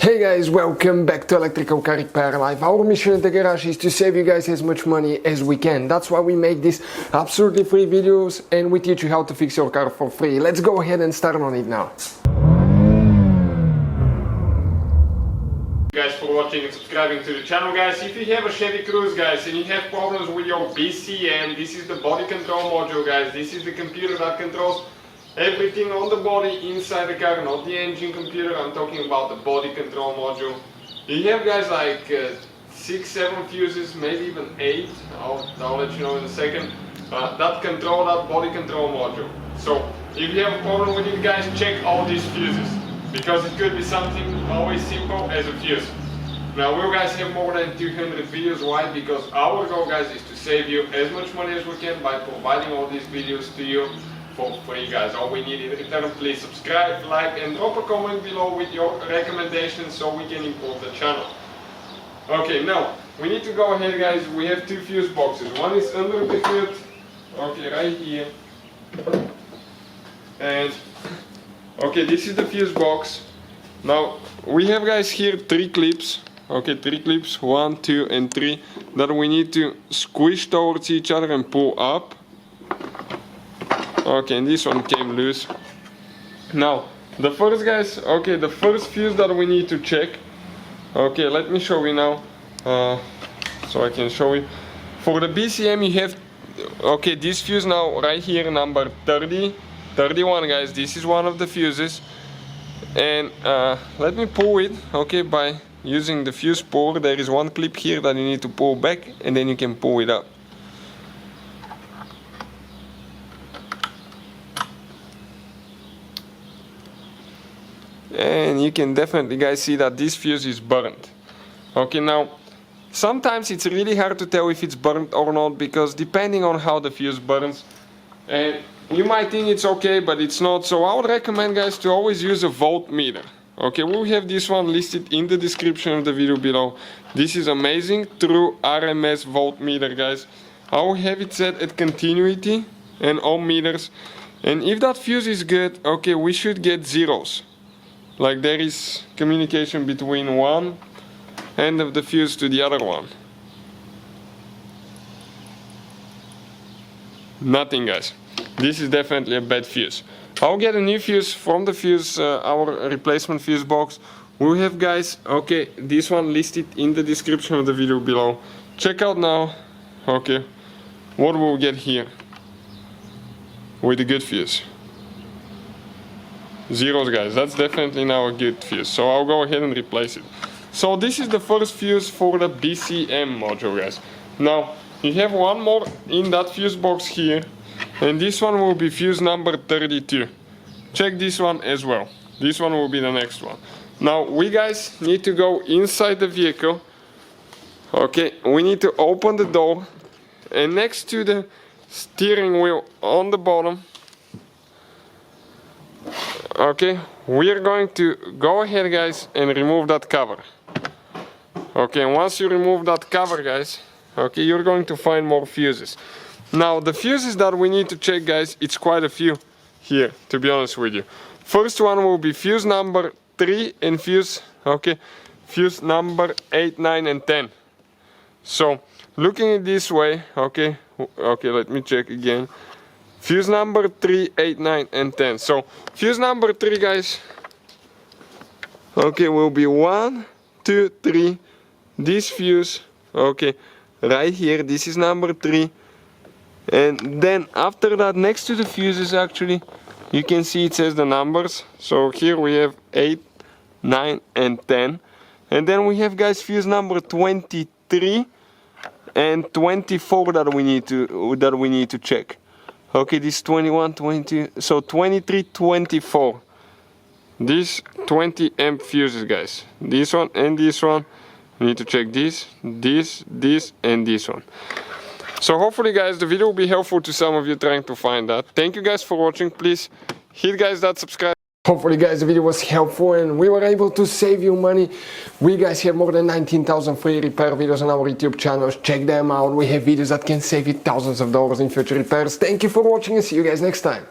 Hey guys, welcome back to Electrical Car Repair Live. Our mission in the garage is to save you guys as much money as we can. That's why we make these absolutely free videos and we teach you how to fix your car for free. Let's go ahead and start on it now. Guys for watching and subscribing to the channel, guys. If you have a Chevy Cruze, guys, and you have problems with your BCM, this is the body control module, guys. This is the computer that controls everything on the body inside the car, not the engine computer. I'm talking about the body control module. You have, guys, like 6-7 fuses, maybe even 8. I'll let you know in a second. That control that body control module. So if you have a problem with it, guys, check all these fuses, because it could be something always simple as a fuse. Now we guys have more than 200 videos. Why? Because our goal, guys, is to save you as much money as we can by providing all these videos to you for free, guys. All we need in return, please subscribe, like, and drop a comment below with your recommendations so we can improve the channel. Okay, now we need to go ahead, guys. We have 2 fuse boxes. One is under the hood, okay, right here, and okay, this is the fuse box. Now we have, guys, here 3 clips. Okay, 3 clips, 1, 2, and 3, that we need to squish towards each other and pull up. Okay, and this one came loose. Now, the first, guys, okay, the first fuse that we need to check. Okay, let me show you now, so I can show you. For the BCM, you have, okay, this fuse now, right here, number 31, guys. This is one of the fuses. And let me pull it, okay, by using the fuse puller. There is one clip here that you need to pull back, and then you can pull it up. And you can definitely, guys, see that this fuse is burnt. Okay, now sometimes it's really hard to tell if it's burnt or not, because depending on how the fuse burns, and you might think it's okay, but it's not. So I would recommend, guys, to always use a voltmeter. Okay, we'll have this one listed in the description of the video below. This is amazing, true RMS voltmeter, guys. I will have it set at continuity and ohm meters, and if that fuse is good, okay, we should get zeros. Like there is communication between one end of the fuse to the other one. Nothing, guys. This is definitely a bad fuse. I'll get a new fuse from the fuse, our replacement fuse box. We have, guys, okay, this one listed in the description of the video below. Check out now, okay, what we'll get here with a good fuse. Zeros, guys. That's definitely now a good fuse. So I'll go ahead and replace it. So this is the first fuse for the BCM module, guys. Now you have one more in that fuse box here, and this one will be fuse number 32. Check this one as well. This one will be the next one. Now we, guys, need to go inside the vehicle. Okay, we need to open the door, and next to the steering wheel on the bottom, okay, we are going to go ahead, guys, and remove that cover. Okay, and once you remove that cover, guys, okay, you're going to find more fuses. Now the fuses that we need to check, guys, it's quite a few here, to be honest with you. First one will be fuse number 3 and fuse, okay, fuse number 8, 9, and 10. So looking at this way, okay, let me check again. Fuse number 3, 8, 9, and 10. So fuse number 3, guys, okay, will be 1, 2, 3. This fuse, okay, right here, this is number 3. And then after that, next to the fuses, actually, you can see it says the numbers. So here we have 8, 9, and 10. And then we have, guys, fuse number 23 and 24 that we need to check. Okay, this 21, 22, so 23, 24. These 20 amp fuses, guys. This one and this one. We need to check this, and this one. So hopefully, guys, the video will be helpful to some of you trying to find that. Thank you, guys, for watching. Please hit, guys, that subscribe. Hopefully, guys, the video was helpful and we were able to save you money. We, guys, have more than 19,000 free repair videos on our YouTube channels. Check them out. We have videos that can save you thousands of dollars in future repairs. Thank you for watching and see you guys next time.